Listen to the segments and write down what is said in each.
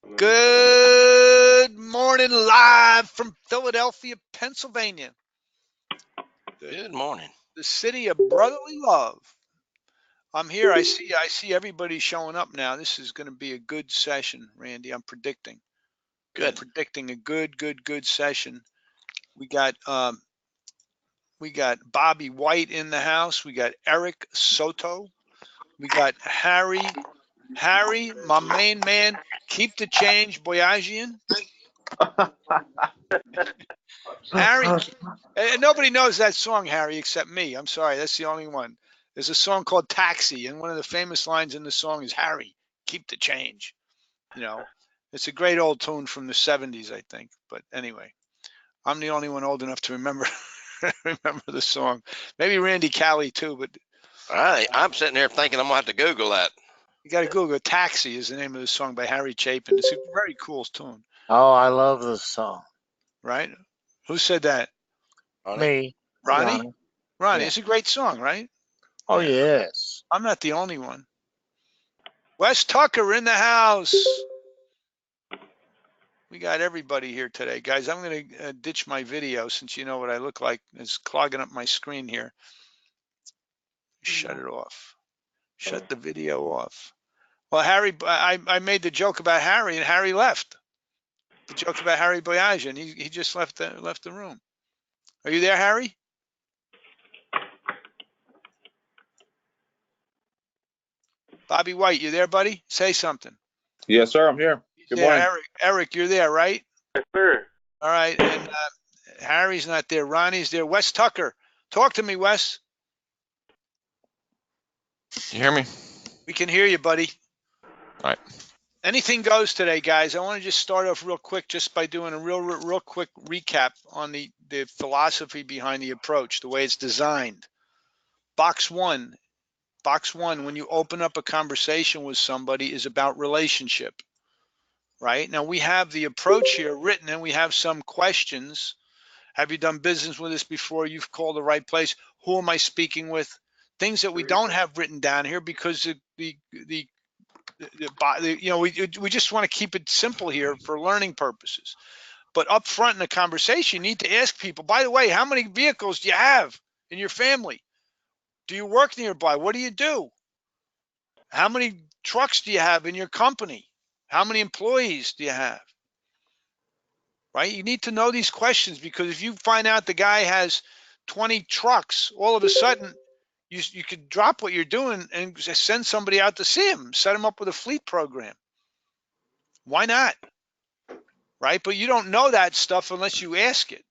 Good morning, live from Philadelphia, Pennsylvania, Good morning. the city of brotherly love. I'm here. I see everybody showing up now. This is going to be a good session, Randy. I'm predicting. I'm Good. predicting a good session. We got we got Bobby White in the house. We got Eric Soto. We got Harry, my main man. Keep the change, Boyajian. Harry, and nobody knows that song, Harry, except me. I'm sorry, that's the only one. There's a song called Taxi, and one of the famous lines in the song is Harry, keep the change. You know, it's a great old tune from the 70s, I think. But anyway, I'm the only one old enough to remember remember the song. Maybe Randy Callie too, but I'm sitting here thinking I'm gonna have to Google that. you got to Google it. Taxi is the name of the song by Harry Chapin. It's a very cool tune, Oh, I love this song. right? Who said that? Ronnie? Me, Ronnie? Ronnie. Ronnie, Yeah. it's a great song, right? Oh, Yeah. yes. I'm not the only one. Wes Tucker in the house. We got everybody here today, guys. I'm going to ditch my video since you know what I look like. It's clogging up my screen here. Shut it off. Shut the video off. Well, Harry, I made the joke about Harry, and Harry left. The joke about Harry Boyage, and he just left the room. Are you there, Harry? Bobby White, you there, buddy? Say something. Yes, sir. I'm here. Good Yeah, morning. Eric, you're there, right? Yes, sir. All right, and Harry's not there. Ronnie's there. Wes Tucker, talk to me, Wes. You hear me? We can hear you, buddy. All right. Anything goes today, guys. I want to just start off real quick just by doing a real quick recap on the philosophy behind the approach, the way it's designed. Box one, when you open up a conversation with somebody, is about relationship, right? Now we have the approach here written, and we have some questions. Have you done business with us before? You've called the right place. Who am I speaking with? Things that we don't have written down here because we just want to keep it simple here for learning purposes. But up front in the conversation, you need to ask people, by the way, how many vehicles do you have in your family? Do you work nearby? What do you do? How many trucks do you have in your company? How many employees do you have? Right? You need to know these questions, because if you find out the guy has 20 trucks, all of a sudden you could drop what you're doing and send somebody out to see him, set him up with a fleet program. Why not? Right? But you don't know that stuff unless you ask it.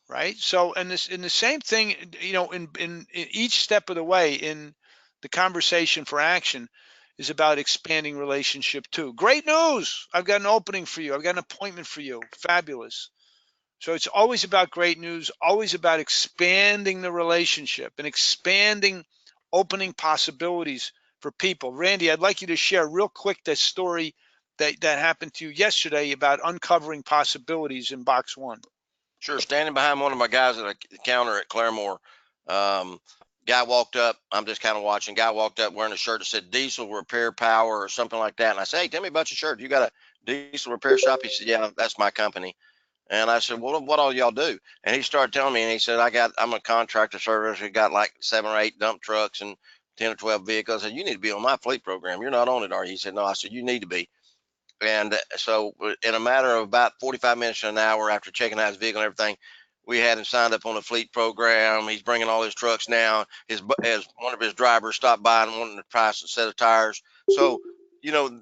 Right? So, and the same thing, in each step of the way in the conversation for action is about expanding relationship too. Great news! I've got an opening for you. I've got an appointment for you. Fabulous. So it's always about great news, always about expanding the relationship and expanding, opening possibilities for people. Randy, I'd like you to share real quick that story that happened to you yesterday about uncovering possibilities in box one. Sure. Standing behind one of my guys at a counter at Claremore. Guy walked up. I'm just kind of watching. Guy walked up wearing a shirt that said Diesel Repair Power or something like that. And I said, hey, tell me about your shirt. You got a diesel repair shop? He said, yeah, that's my company. And I said, well, what all y'all do? And he started telling me, and he said, I'm a contractor service. We got like 7 or 8 dump trucks and 10 or 12 vehicles. I said, you need to be on my fleet program. You're not on it, are you? He said, no. I said, you need to be. And so in a matter of about 45 minutes to an hour after checking out his vehicle and everything, we had him signed up on the fleet program. He's bringing all his trucks now. As one of his drivers stopped by and wanted to price a set of tires. So,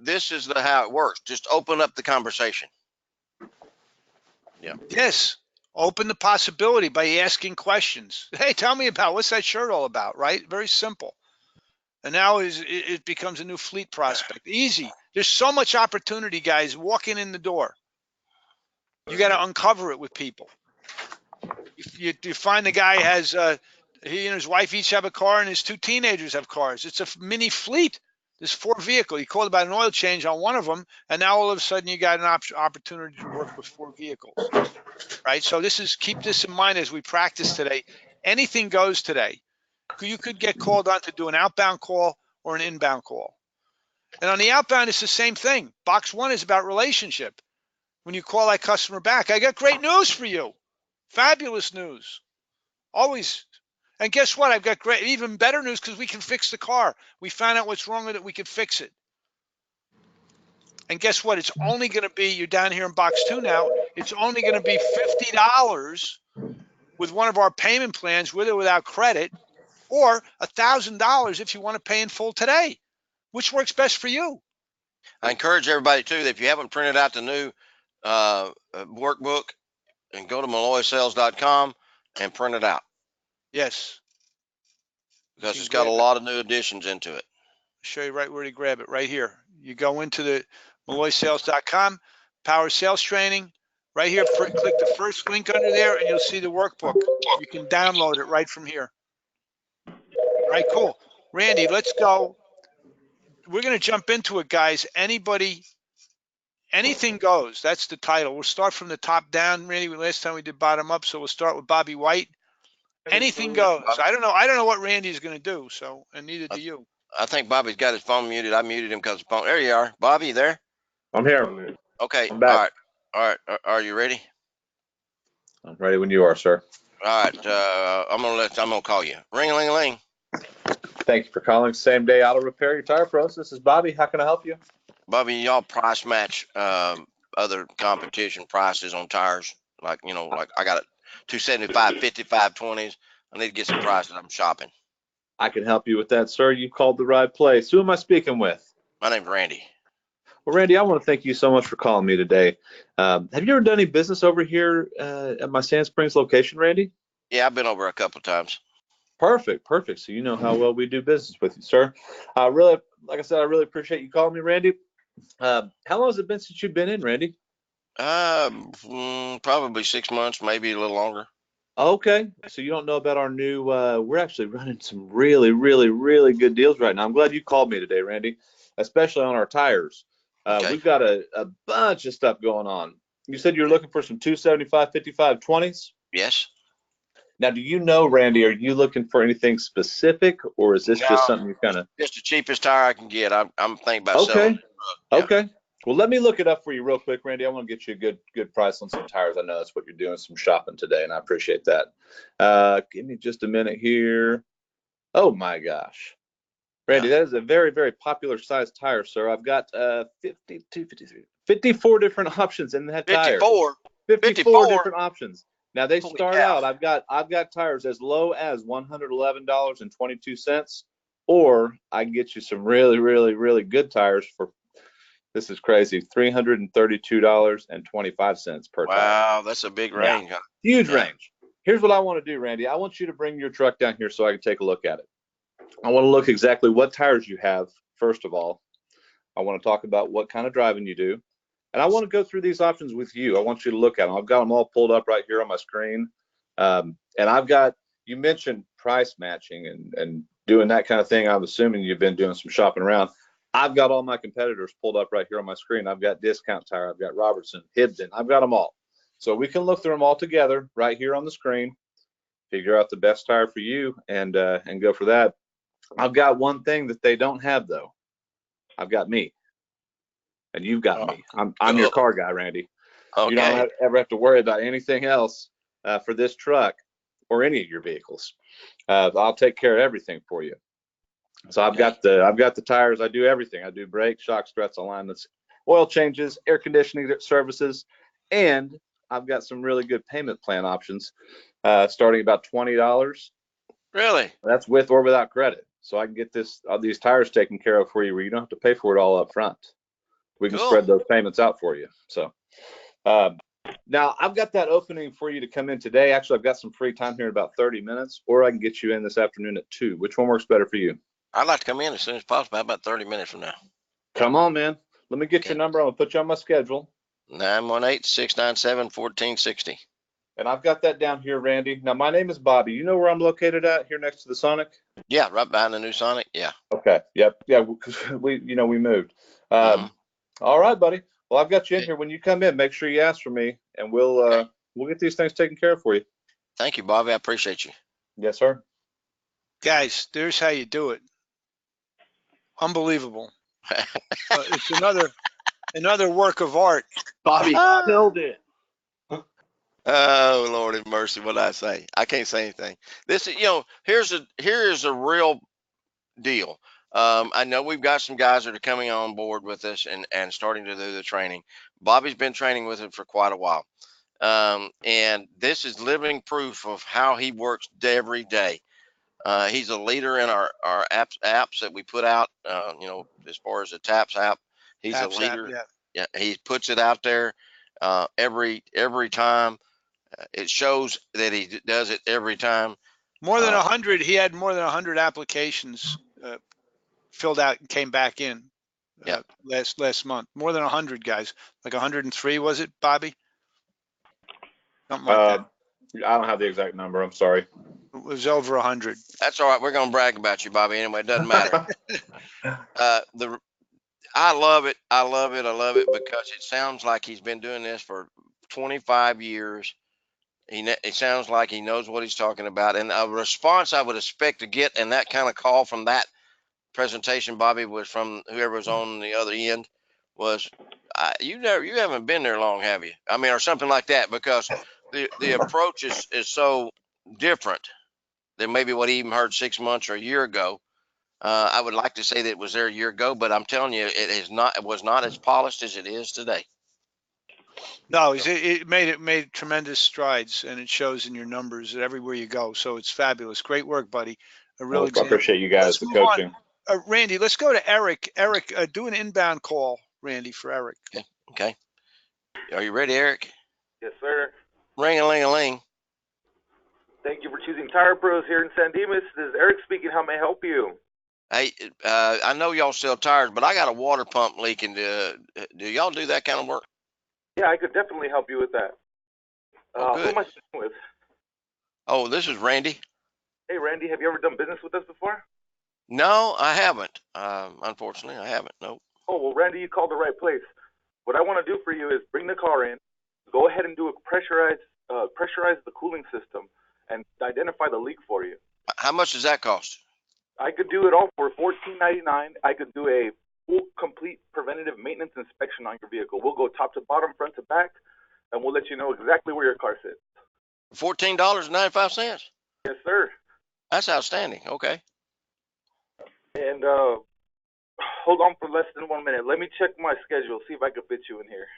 this is how it works. Just open up the conversation. Yeah. Yes. Open the possibility by asking questions. Hey, tell me about, what's that shirt all about, right? Very simple. And now it becomes a new fleet prospect. Easy. There's so much opportunity, guys, walking in the door. You got to uncover it with people. You find the guy has, he and his wife each have a car, and his 2 teenagers have cars. It's a mini fleet. There's 4 vehicles. He called about an oil change on one of them, and now all of a sudden you got an opportunity to work with 4 vehicles. Right? So keep this in mind as we practice today. Anything goes today. You could get called on to do an outbound call or an inbound call. And on the outbound, it's the same thing. Box 1 is about relationship. When you call that customer back, I got great news for you. Fabulous news. Always. And guess what? I've got great, even better news because we can fix the car. We found out what's wrong with it. We can fix it. And guess what? It's only going to be, you're down here in box 2 now. It's only going to be $50 with one of our payment plans, with or without credit, or $1,000 if you want to pay in full today. Which works best for you? I encourage everybody too that if you haven't printed out the new workbook, and go to molloysales.com and print it out, Yes. because it's got a lot of new additions into it. I'll show you right where to grab it, right here. You go into the molloysales.com, power sales training, right here, click the first link under there and you'll see the workbook. You can download it right from here. All right, cool. Randy, let's go. We're going to jump into it, guys. Anything goes. That's the title. We'll start from the top down, Randy. Last time we did bottom up, so we'll start with Bobby White. Anything goes. I don't know what Randy's going to do, so, and neither do you. I think Bobby's got his phone muted. I muted him because the phone. There you are, Bobby. You there? I'm here. Okay. I'm back. All right. Are you ready? I'm ready when you are, sir. All right. I'm gonna call you. Ring-a-ling-a-ling. Thank you for calling Same Day Auto Repair Your Tire Pros. This is Bobby. How can I help you? Bobby, y'all price match other competition prices on tires. Like I got a 275, 55, 20s. I need to get some prices. I'm shopping. I can help you with that, sir. You called the right place. Who am I speaking with? My name's Randy. Well, Randy, I want to thank you so much for calling me today. Have you ever done any business over here at my Sand Springs location, Randy? Yeah, I've been over a couple of times. Perfect. So you know how well we do business with you, sir. Really, like I said, I really appreciate you calling me, Randy. How long has it been since you've been in, Randy? Probably 6 months, maybe a little longer. Okay, so you don't know about our new, we're actually running some really, really, really good deals right now. I'm glad you called me today, Randy, especially on our tires. Okay. We've got a bunch of stuff going on. You said you're looking for some 275, 55, 20s? Yes. Now, do you know, Randy, are you looking for anything specific, or is this just something you kind of? Just the cheapest tire I can get. I'm thinking about selling. Okay. Well, let me look it up for you real quick, Randy. I want to get you a good price on some tires. I know that's what you're doing, some shopping today, and I appreciate that. Give me just a minute here. Oh my gosh. Randy, that is a very, very popular size tire, sir. I've got 52, 53, 54 different options in that tire. 54 different options. Now they start out, I've got tires as low as $111.22, or I can get you some really, really, really good tires for, this is crazy, $332.25 per tire. Wow, that's a big range. Yeah. Huge range. Here's what I want to do, Randy. I want you to bring your truck down here so I can take a look at it. I want to look exactly what tires you have, first of all. I want to talk about what kind of driving you do. And I want to go through these options with you. I want you to look at them. I've got them all pulled up right here on my screen. And I've got, you mentioned price matching and doing that kind of thing. I'm assuming you've been doing some shopping around. I've got all my competitors pulled up right here on my screen. I've got Discount Tire. I've got Robertson, Hibden. I've got them all. So we can look through them all together right here on the screen, figure out the best tire for you and go for that. I've got one thing that they don't have, though. I've got me. And you've got me. I'm your car guy, Randy. Okay. You don't ever have to worry about anything else for this truck or any of your vehicles. I'll take care of everything for you. So I've got the tires. I do everything. I do brakes, shock struts, alignments, oil changes, air conditioning services, and I've got some really good payment plan options, starting about $20. Really? That's with or without credit. So I can get these tires taken care of for you, where you don't have to pay for it all up front. We can spread those payments out for you. So now I've got that opening for you to come in today. Actually, I've got some free time here in about 30 minutes, or I can get you in this afternoon at 2. Which one works better for you? I'd like to come in as soon as possible. How about 30 minutes from now? Come on, man. Let me get your number. I'm going to put you on my schedule. 918-697-1460. And I've got that down here, Randy. Now, my name is Bobby. You know where I'm located at, here next to the Sonic? Yeah, right behind the new Sonic. Yeah. Okay. Yep. Yeah, because we moved. All right, buddy. Well, I've got you in here. When you come in, make sure you ask for me, and we'll get these things taken care of for you. Thank you, Bobby. I appreciate you. Yes, sir. Guys, there's how you do it. Unbelievable. It's another work of art. Bobby killed it. Oh, Lord have mercy. What I say? I can't say anything. This is, here is a real deal. I know we've got some guys that are coming on board with us and starting to do the training. Bobby's been training with it for quite a while. And this is living proof of how he works every day. He's a leader in our apps that we put out, as far as the TAPS app, he's a Taps app, leader. yeah. Yeah, he puts it out there every time. It shows that he does it every time. More than 100. He had more than 100 applications filled out and came back in Yeah. last month. More than 100 guys, like 103, was it, Bobby? Something like that. I don't have the exact number. I'm sorry. It was over 100. That's all right. We're gonna brag about you, Bobby. Anyway, it doesn't matter. I love it. I love it. I love it because it sounds like he's been doing this for 25 years. It sounds like he knows what he's talking about. And a response I would expect to get, and that kind of call from that presentation, Bobby, was from whoever was on the other end, was you haven't been there long, have you? I mean, or something like that, because the approach is so different than maybe what he even heard 6 months or a year ago. I would like to say that it was there a year ago, but I'm telling you, it was not as polished as it is today. No, it made tremendous strides, and it shows in your numbers everywhere you go. So it's fabulous. Great work, buddy. A real I example. appreciate you guys, Let's the move on. coaching. Randy, let's go to Eric. Eric, do an inbound call, Randy, for Eric. Okay. Are you ready, Eric? Yes, sir. Ring-a-ling-a-ling. Thank you for choosing Tire Pros here in San Dimas. This is Eric speaking. How may I help you? Hey, I know y'all sell tires, but I got a water pump leaking. Do y'all do that kind of work? Yeah, I could definitely help you with that. Oh, Who good. am I speaking with? Oh, this is Randy. Hey, Randy, have you ever done business with us before? No, I haven't. Unfortunately, I haven't. Nope. Oh, well, Randy, you called the right place. What I want to do for you is bring the car in, go ahead and do a pressurize the cooling system, and identify the leak for you. How much does that cost? I could do it all for $14.99. I could do a full, complete preventative maintenance inspection on your vehicle. We'll go top to bottom, front to back, and we'll let you know exactly where your car sits. $14.95. Yes, sir. That's outstanding. Okay. And hold on for less than 1 minute. Let me check my schedule, see if I can fit you in here.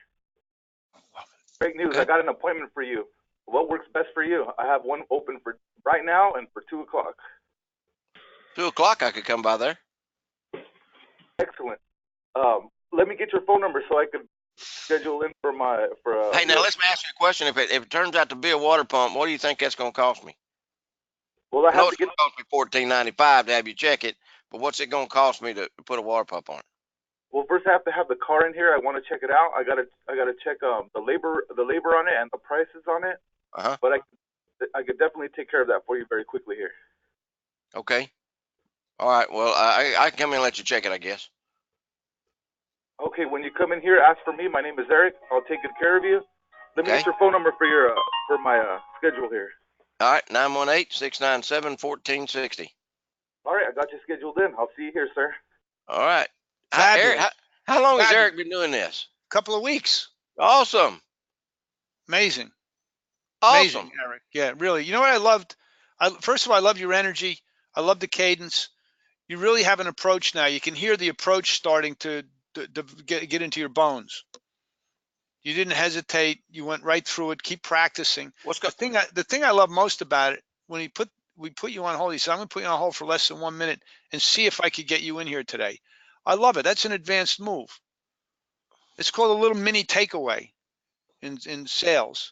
Great news. Okay. I got an appointment for you. What works best for you? I have one open for right now and for 2 o'clock. 2 o'clock, I could come by there. Excellent. Let me get your phone number so I can schedule in for Hey, now let me ask you a question. If it turns out to be a water pump, what do you think that's going to cost me? Well, I I know have it's to going get. to cost me $14.95 to have you check it, but what's it going to cost me to put a water pump on it? Well, first I have to have the car in here. I want to check it out. I gotta check the labor on it and the prices on it. Uh-huh. But I could definitely take care of that for you very quickly here. Okay. All right. Well, I can come in and let you check it, I guess. Okay, when you come in here, ask for me. My name is Eric. I'll take good care of you. Let me Okay. get your phone number for my schedule here. All right. 918-697-1460. All right, I got you scheduled in. I'll see you here, sir. All right. Fabulous. Eric, how long has Fabulous. Eric been doing this? Couple of weeks. Awesome. Amazing. Awesome. Amazing, Eric. Yeah, really. You know what I loved? First of all, I love your energy. I love the cadence. You really have an approach now. You can hear the approach starting to get into your bones. You didn't hesitate. You went right through it. Keep practicing. The thing I love most about it, when we put you on hold, he said, I'm going to put you on hold for less than 1 minute and see if I could get you in here today. I love it. That's an advanced move. It's called a little mini takeaway in sales.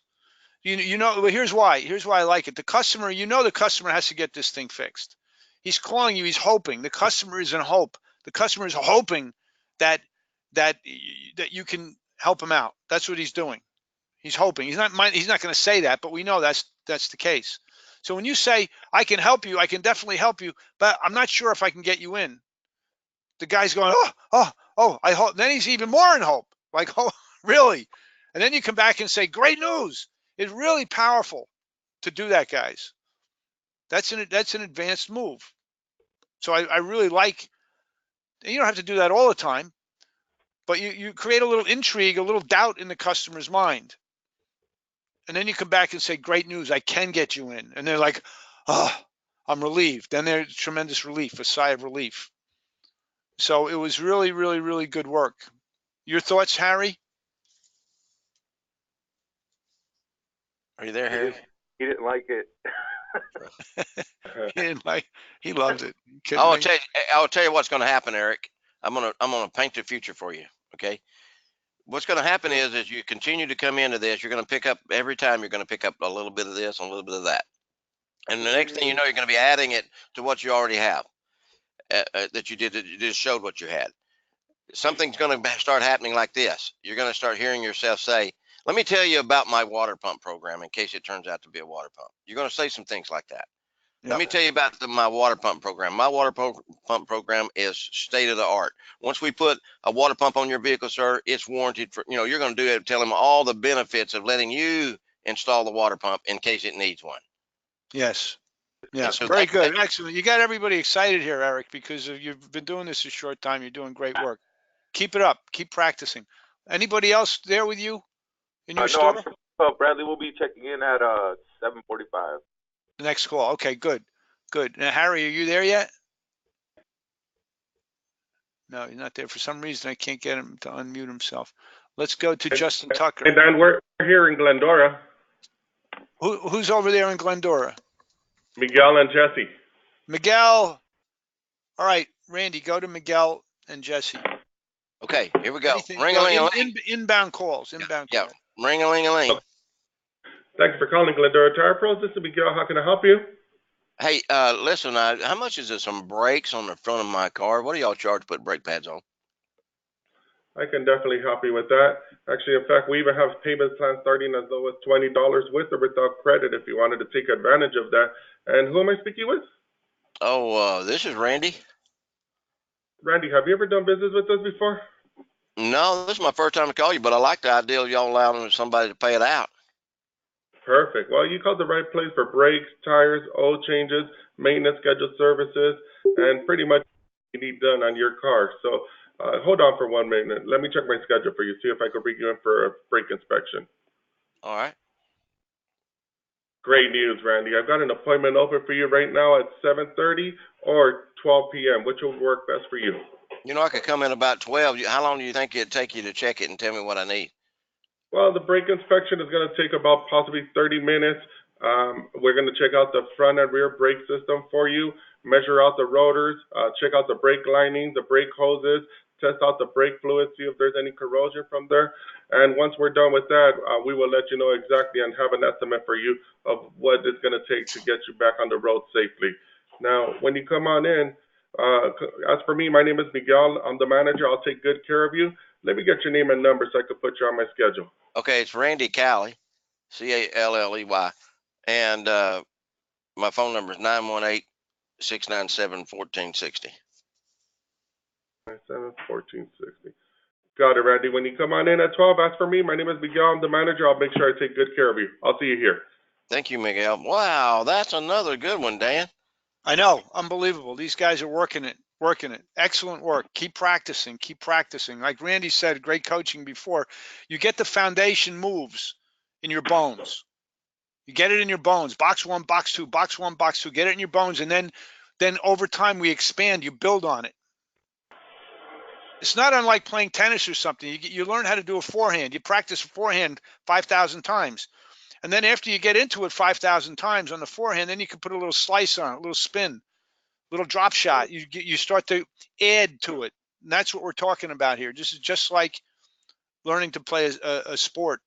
You know, well, here's why I like it. The customer has to get this thing fixed. He's calling you. He's hoping. The customer is in hope. The customer is hoping that you can help him out. That's what he's doing. He's hoping. He's not going to say that, but we know that's the case. So when you say, I can help you, I can definitely help you, but I'm not sure if I can get you in. The guy's going, oh, I hope. Then he's even more in hope. Like, oh, really? And then you come back and say, great news. It's really powerful to do that, guys. That's an advanced move. So I really like You don't have to do that all the time, but you create a little intrigue, a little doubt in the customer's mind. And then you come back and say, great news, I can get you in. And they're like, oh, I'm relieved. Then there's tremendous relief, a sigh of relief. So it was really, really, really good work. Your thoughts, Harry? Are you there, Harry? He didn't like it. He didn't like. He loved it. You kidding me? I'll tell you what's going to happen, Eric. I'm gonna paint the future for you. Okay. What's going to happen is, as you continue to come into this, you're going to pick up every time. You're going to pick up a little bit of this and a little bit of that, and the next thing you know, you're going to be adding it to what you already have that you did. You just showed what you had. Something's going to start happening like this. You're going to start hearing yourself say, "Let me tell you about my water pump program," in case it turns out to be a water pump. You're going to say some things like that. Let me tell you about my water pump program. My water pump program is state of the art. Once we put a water pump on your vehicle, sir, it's warranted for, you're going to do it. Tell them all the benefits of letting you install the water pump in case it needs one. Yes. Yeah. So Very good. Excellent. You got everybody excited here, Eric, because you've been doing this a short time. You're doing great work. Keep it up. Keep practicing. Anybody else there with you in your store? No, Bradley will be checking in at 7:45. The next call. Okay, good. Good. Now, Harry, are you there yet? No, he's not there. For some reason, I can't get him to unmute himself. Let's go to Justin Tucker. And then we're here in Glendora. Who's over there in Glendora? Miguel and Jesse. Miguel. All right, Randy, go to Miguel and Jesse. Okay, here we go. Ring-a-ling-a-ling. Inbound calls. Inbound calls. Yeah, ring-a-ling-a-ling. Thanks for calling Glendora Tire Pros. This is Miguel. How can I help you? Hey, listen, how much is this some brakes on the front of my car? What do y'all charge to put brake pads on? I can definitely help you with that. Actually, in fact, we even have payment plans starting as low as $20 with or without credit if you wanted to take advantage of that. And who am I speaking with? Oh, this is Randy. Randy, have you ever done business with us before? No, this is my first time to call you, but I like the idea of y'all allowing somebody to pay it out. Perfect. Well, you called the right place for brakes, tires, oil changes, maintenance scheduled services, and pretty much you need done on your car. So hold on for 1 minute. Let me check my schedule for you, see if I can bring you in for a brake inspection. All right. Great news, Randy. I've got an appointment open for you right now at 7:30 or 12 p.m. Which will work best for you? I could come in about 12. How long do you think it'd take you to check it and tell me what I need? Well, the brake inspection is going to take about possibly 30 minutes. We're going to check out the front and rear brake system for you, measure out the rotors, check out the brake linings, the brake hoses, test out the brake fluid, see if there's any corrosion from there. And once we're done with that, we will let you know exactly and have an estimate for you of what it's going to take to get you back on the road safely. Now, when you come on in, as for me, my name is Miguel. I'm the manager. I'll take good care of you. Let me get your name and number so I can put you on my schedule. Okay, it's Randy Calley, Calley, and my phone number is 918-697-1460. 1460. Got it, Randy. When you come on in at 12, ask for me. My name is Miguel. I'm the manager. I'll make sure I take good care of you. I'll see you here. Thank you, Miguel. Wow, that's another good one, Dan. I know. Unbelievable. These guys are working it. Excellent work. Keep practicing. Like Randy said, great coaching before. You get the foundation moves in your bones. You get it in your bones. Box one, box two, box one, box two. Get it in your bones. And then over time, we expand. You build on it. It's not unlike playing tennis or something. You learn how to do a forehand. You practice a forehand 5,000 times. And then after you get into it 5,000 times on the forehand, then you can put a little slice on it, a little spin, a little drop shot. You start to add to it. And that's what we're talking about here. This is just like learning to play a sport.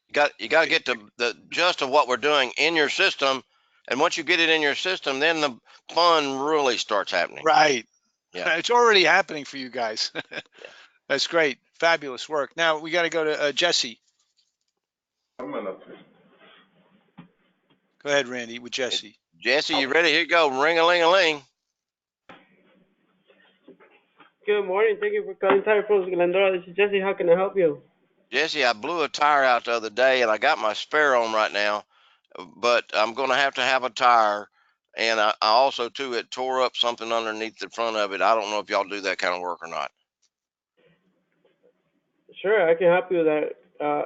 You got to get the gist of what we're doing in your system. And once you get it in your system, then the fun really starts happening. Right. Yeah. It's already happening for you guys. That's great. Fabulous work. Now we got to go to Jesse. Go ahead, Randy, with Jesse. Jesse, you ready? Here you go. Ring-a-ling-a-ling. Good morning. Thank you for calling Tire Pros Glendora. This is Jesse. How can I help you? Jesse, I blew a tire out the other day, and I got my spare on right now, but I'm going to have a tire, And I also too, it tore up something underneath the front of it. I don't know if y'all do that kind of work or not. Sure, I can help you with that.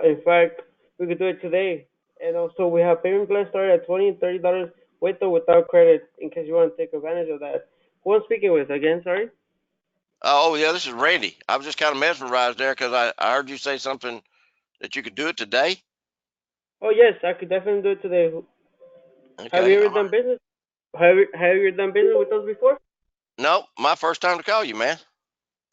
In fact, we could do it today. And also, we have payment plans started at $20 and $30 with or without credit in case you want to take advantage of that. Who I'm speaking with again? Sorry. Oh yeah, this is Randy. I was just kind of mesmerized there because I heard you say something that you could do it today. Oh yes, I could definitely do it today. Have Okay. you ever done business? Have you done business with us before? No, my first time to call you, man.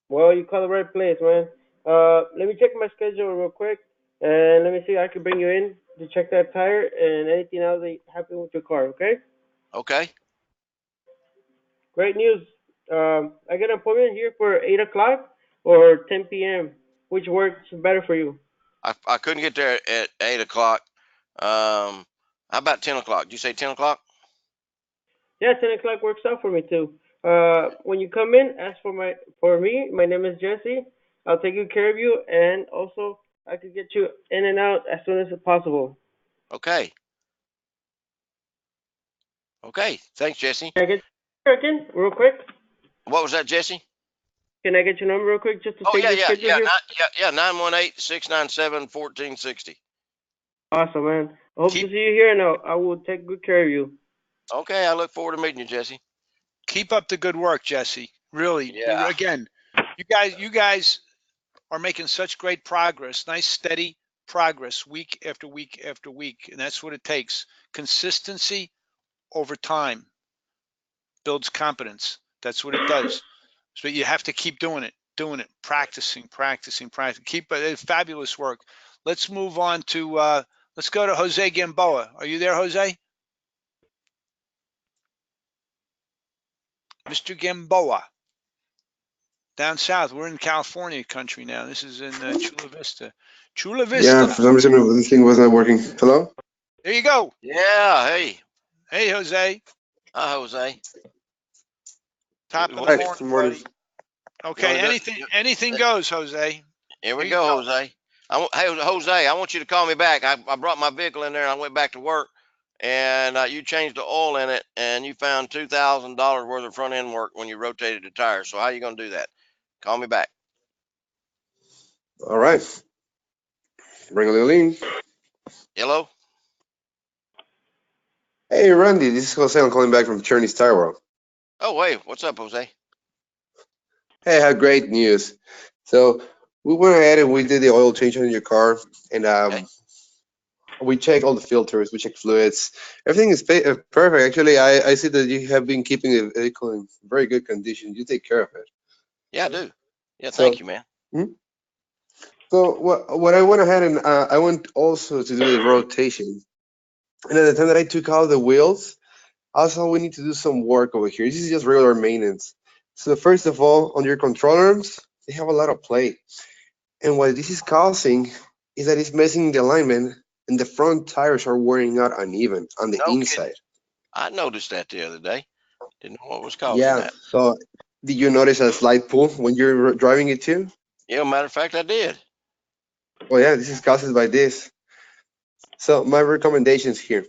Well, you called the right place, man. Let me check my schedule real quick, and let me see if I can bring you in to check that tire and anything else that happened with your car. Okay? Okay. Great news. I got an appointment here for 8 o'clock or 10 p.m. Which works better for you? I couldn't get there at 8 o'clock. How about 10 o'clock? Did you say 10 o'clock? Yeah, 10 o'clock works out for me too. When you come in, ask for me. My name is Jesse. I'll take good care of you, and also I could get you in and out as soon as possible. Okay. Okay. Thanks, Jesse. Can I get your number again, real quick? What was that, Jesse? Can I get your number real quick just to Oh take yeah, your yeah, schedule yeah, here? yeah. 918-697-1460. Awesome, man. I hope to Keep see you here, and I will take good care of you. Okay, I look forward to meeting you, Jesse. keep up the good work, Jesse. Really, Yeah. again, you guys are making such great progress. Nice, steady progress, week after week after week, and that's what it takes. Consistency over time builds competence. That's what it does. So you have to keep doing it, practicing, practicing, practicing. Keep fabulous work. Let's move on to let's go to Jose Gamboa. Are you there, Jose? Mr. Gamboa. Down south, we're in California country now. This is in Chula Vista. Chula Yeah, Vista. for some reason this thing was not working. Hello? There you go. Yeah. Hey. Hey, Jose. Hi, Jose. Top of the Hi, morning, good morning. buddy. You want Okay, to do anything it? anything goes, Jose. Here we Here you go, go. Jose. Hey, Jose, I want you to call me back. I brought my vehicle in there and I went back to work, and you changed the oil in it, and you found $2,000 worth of front end work when you rotated the tires. So how you gonna do that? Call me back. All right. Bring a little in. Hello. Hey, Randy, this is Jose. I'm calling back from Cherney's Tire World. Oh wait, what's up, Jose? Hey, I have great news. So we went ahead and we did the oil change on your car, and Okay. we checked all the filters, we checked fluids. Everything is perfect. Actually, I see that you have been keeping the vehicle in very good condition. You take care of it. Yeah, I do. Yeah, thank So, you, man. hmm? So what I went ahead and I went also to do the rotation. And at the time that I took out the wheels, also, we need to do some work over here. This is just regular maintenance. So first of all, on your control arms, they have a lot of play. And what this is causing is that it's messing the alignment and the front tires are wearing out uneven on the No kidding. inside. I noticed that the other day. Didn't know what was causing Yeah, that. so did you notice a slight pull when you're driving it too? Yeah, matter of fact, I did. Well, yeah, this is caused by this. So my recommendations here.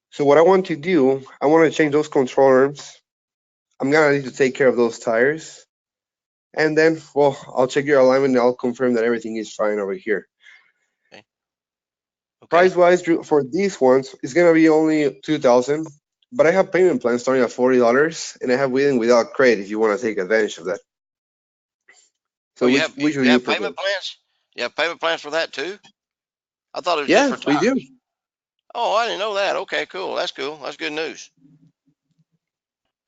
So what I want to do, I want to change those control arms. I'm gonna need to take care of those tires. And then, well, I'll check your alignment and I'll confirm that everything is fine over here. Okay. Okay. Price wise for these ones, it's gonna be only 2,000, but I have payment plans starting at $40, and I have with and without credit if you want to take advantage of that. Oh, So you which would you you have prefer? payment plans? You have payment plans for that too? I thought it was just Yeah, for we do. tires. Oh, I didn't know that. Okay, cool. That's cool. That's good news.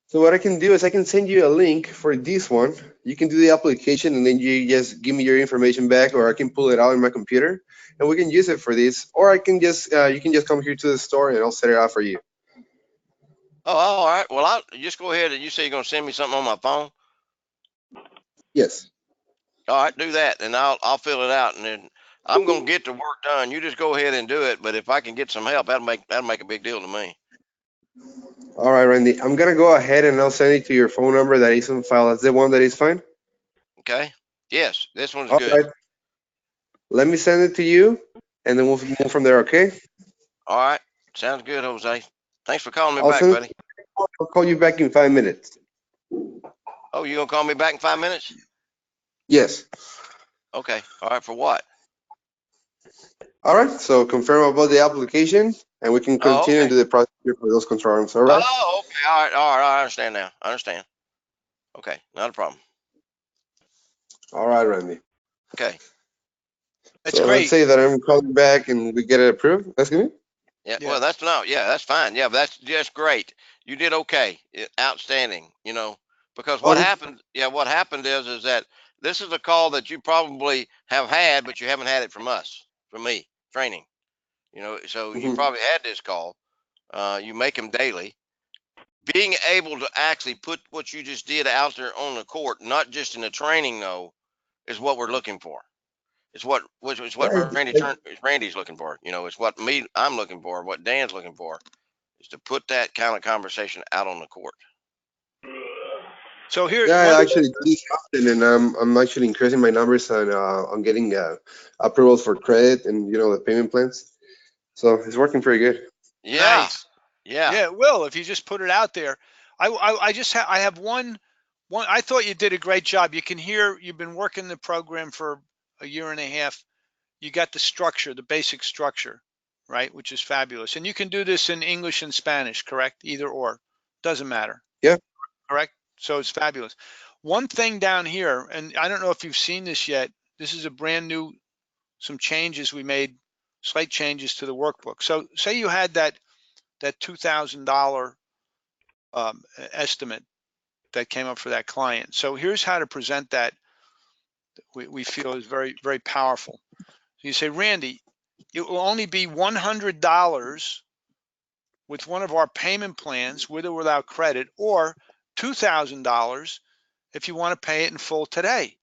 So what I can do is I can send you a link for this one. You can do the application and then you just give me your information back, or I can pull it out in my computer and we can use it for this. Or I can just you can just come here to the store and I'll set it out for you. Oh, all right. Well, I'll just go ahead and you say you're gonna send me something on my phone. Yes. All right, do that, and I'll fill it out, and then I'm gonna get the work done. You just go ahead and do it. But if I can get some help, that'll make a big deal to me. All right, Randy. I'm gonna go ahead and I'll send it to your phone number that is on file. That's the one that is fine. Okay? Yes, this one's All good. right. Let me send it to you, and then we'll move from there. Okay? All right, sounds good, Jose. Thanks for calling me I'll back, send buddy. I'll call you back in 5 minutes. Oh, you gonna call me back in 5 minutes? Yes. Okay. All right. For what? All right. So confirm about the application, and we can Oh, continue okay. into the process for those control rooms. All right. Oh, okay. All right. All right. I understand now. I understand. Okay. Not a problem. All right, Randy. Okay. That's So let's great. say that I'm calling back and we get it approved. That's good. Yeah. Yeah. Well, that's no. Yeah, that's fine. Yeah, but that's just great. You did okay. Outstanding. You know, because what Okay. happened? Yeah, what happened is that this is a call that you probably have had, but you haven't had it from us, from me, training. You know, so you Hmm. probably had this call. You make them daily. Being able to actually put what you just did out there on the court, not just in the training, though, is what we're looking for. It's which is what Yeah. Randy's looking for. You know, it's what I'm looking for. What Dan's looking for is to put that kind of conversation out on the court. So here, Yeah, one. I actually do this often, and I'm actually increasing my numbers on getting approvals for credit and the payment plans. So it's working pretty good. Yeah, Nice. yeah. Yeah, it will if you just put it out there. I have one. I thought you did a great job. You can hear you've been working the program for a year and a half. You got the structure, the basic structure, right? Which is fabulous. And you can do this in English and Spanish, correct? Either or, doesn't matter, Yeah. correct? So it's fabulous. One thing down here, and I don't know if you've seen this yet. This is a brand new, some changes we made, slight changes to the workbook. So say you had that $2,000 estimate that came up for that client. So here's how to present that. We feel is very, very powerful. So you say, Randy, it will only be $100 with one of our payment plans, with or without credit, or $2,000 if you want to pay it in full today.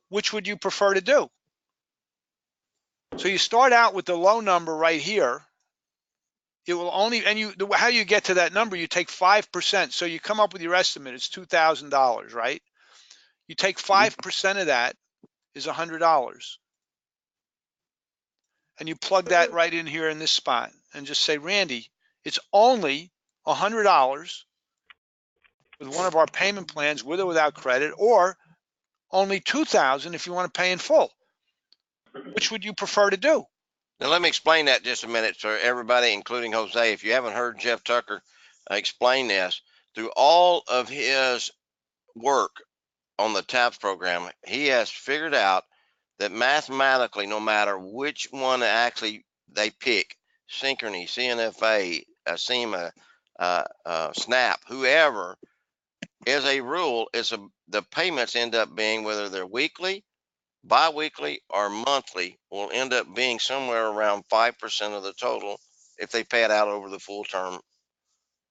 Which would you prefer to do? So you start out with the low number right here. It will only, and how you get to that number, you take 5%. So you come up with your estimate, it's $2,000, right? You take 5% of that is $100. And you plug that right in here in this spot and just say, Randy, it's only $100 with one of our payment plans, with or without credit, or only $2,000 if you want to pay in full. Which would you prefer to do? Now let me explain that just a minute for everybody, including Jose. If you haven't heard Jeff Tucker explain this, through all of his work on the TAPS program, he has figured out that mathematically, no matter which one actually they pick, Synchrony, CNFA, SEMA, SNAP, whoever, as a rule, the payments end up being, whether they're weekly, bi-weekly, or monthly, will end up being somewhere around 5% of the total if they pay it out over the full term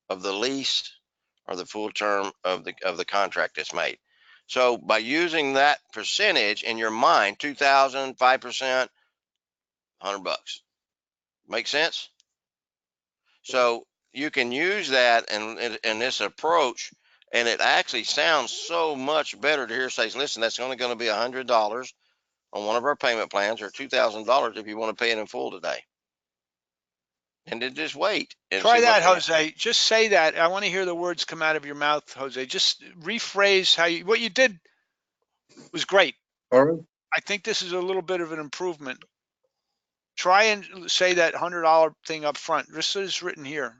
of the lease or the full term of the contract that's made. So by using that percentage in your mind, 2,000, 5%, $100. Make sense? So you can use that in this approach, and it actually sounds so much better to hear say, listen, that's only going to be $100 on one of our payment plans, or $2,000 if you want to pay it in full today. And then just wait and see Try what that, the Jose. Just say that. I want to hear the words come out of your mouth, Jose. Just rephrase what you did was great. All right. I think this is a little bit of an improvement. Try and say that $100 thing up front. Just as it's written here.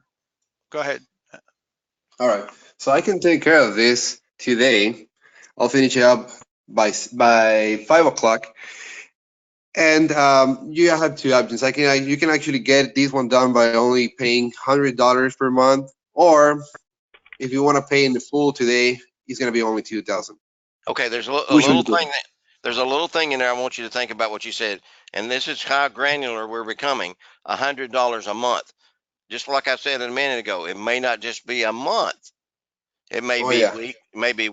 Go ahead. All right. So I can take care of this today. I'll finish it up by 5 o'clock. And you have two options. You can actually get this one done by only paying $100 per month, or if you want to pay in the full today, it's gonna be only 2,000. Okay, there's a Which would little you do? thing there's a little thing in there I want you to think about what you said, and this is how granular we're becoming. $100 a month, just like I said a minute ago. It may not just be a month. It may Oh be yeah.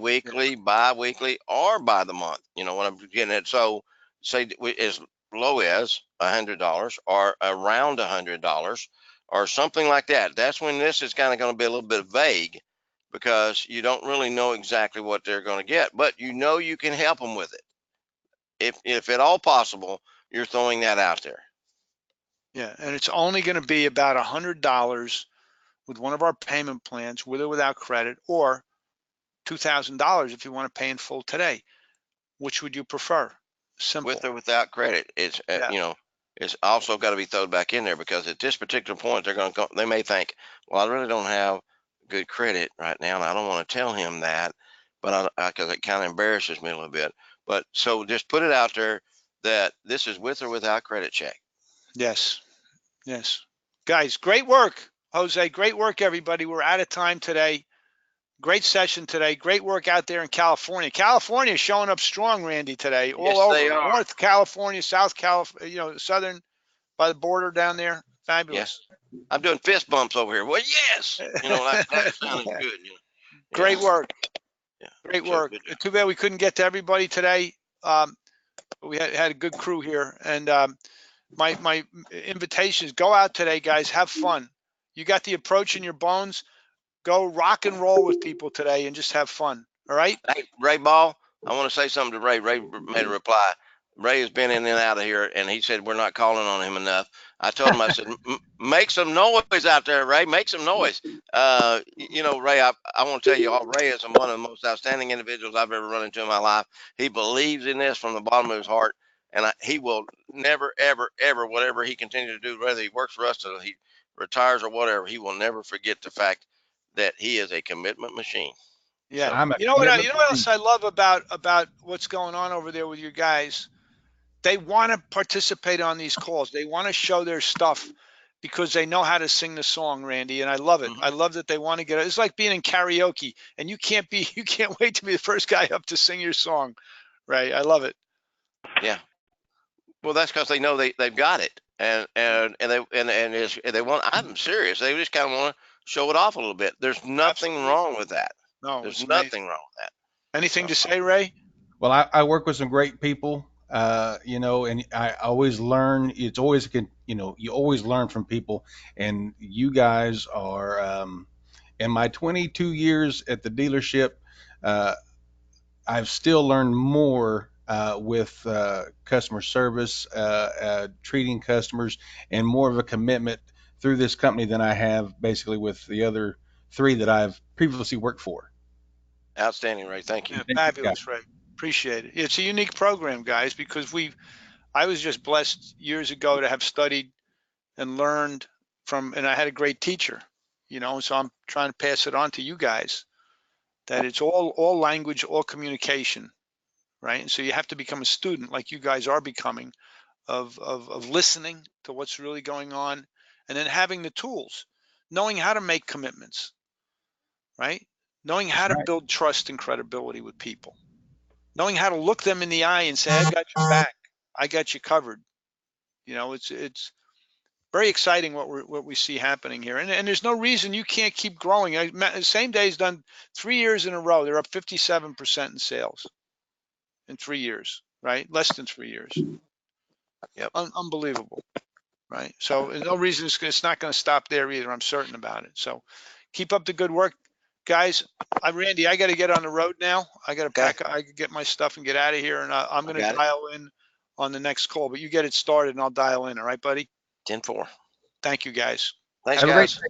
weekly, bi-weekly, or by the month. You know what I'm getting at? So say as low as $100 or around $100 or something like that. That's when this is kind of going to be a little bit vague, because you don't really know exactly what they're going to get, but you know you can help them with it. If at all possible, you're throwing that out there. Yeah, and it's only going to be about $100 with one of our payment plans, with or without credit, or $2,000 if you want to pay in full today. Which would you prefer? Simple. With or without credit. It's Yeah. you know, it's also got to be thrown back in there, because at this particular point they're going to go, they may think, well, I really don't have good credit right now, and I don't want to tell him that, but because it kind of embarrasses me a little bit. But so just put it out there that this is with or without credit check. Yes. Yes. Guys, great work. Jose, great work, everybody. We're out of time today. Great session today. Great work out there in California. California is showing up strong, Randy, today. All Yes, over. they are. North California, South California, southern by the border down there. Fabulous. Yes. I'm doing fist bumps over here. Well, yes. That sounded good. Great work. Yeah. Great So, work. good job. Too bad we couldn't get to everybody today. But we had a good crew here. And my invitation is go out today, guys. Have fun. You got the approach in your bones. Go rock and roll with people today and just have fun. All right? Hey, Ray Ball, I want to say something to Ray. Ray made a reply. Ray has been in and out of here, and he said we're not calling on him enough. I told him, I said, make some noise out there, Ray. Make some noise. Ray, I want to tell you all, Ray is one of the most outstanding individuals I've ever run into in my life. He believes in this from the bottom of his heart, and he will never, ever, ever, whatever he continues to do, whether he works for us till he retires or whatever, he will never forget the fact that he is a commitment machine. Yeah. So, You know what else I love about what's going on over there with you guys? They want to participate on these calls. They want to show their stuff because they know how to sing the song, Randy, and I love it. I love that they want to get it. It's like being in karaoke, and you can't wait to be the first guy up to sing your song, right? I love it. Yeah. Well, that's because they know they've got it, and they want. I'm serious. They just kind of want to show it off a little bit. There's nothing wrong with that. No, There's it's nothing amazing. wrong with that. Anything to say, Ray? Well, I work with some great people, and I always learn. It's always, you always learn from people, and you guys are, in my 22 years at the dealership, I've still learned more with customer service, treating customers, and more of a commitment through this company than I have basically with the other three that I've previously worked for. Outstanding, Ray. Thank you. Yeah, fabulous, Ray. Appreciate it. It's a unique program, guys, because I was just blessed years ago to have studied and learned from, and I had a great teacher, so I'm trying to pass it on to you guys, that it's all language, all communication, right? And so you have to become a student like you guys are becoming of listening to what's really going on, and then having the tools, knowing how to make commitments, right? Knowing how to build trust and credibility with people, knowing how to look them in the eye and say, I got your back. I got you covered. It's very exciting what we see happening here. And there's no reason you can't keep growing. Same Day's done 3 years in a row. They're up 57% in sales in 3 years, right? Less than 3 years. Yep. Unbelievable, right? So there's no reason it's not going to stop there either. I'm certain about it. So keep up the good work, guys. Randy, I got to get on the road now. I got to pack. I can get my stuff and get out of here. And I'm going to dial in on the next call. But you get it started, and I'll dial in. All right, buddy? 10-4. Thank you, guys. Thanks, guys.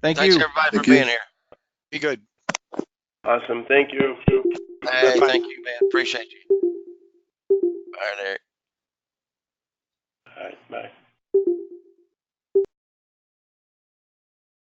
Thanks everybody for being here. Be good. Awesome. Thank you. Hey, thank you, man. Appreciate you. All right, Eric. All right. Bye.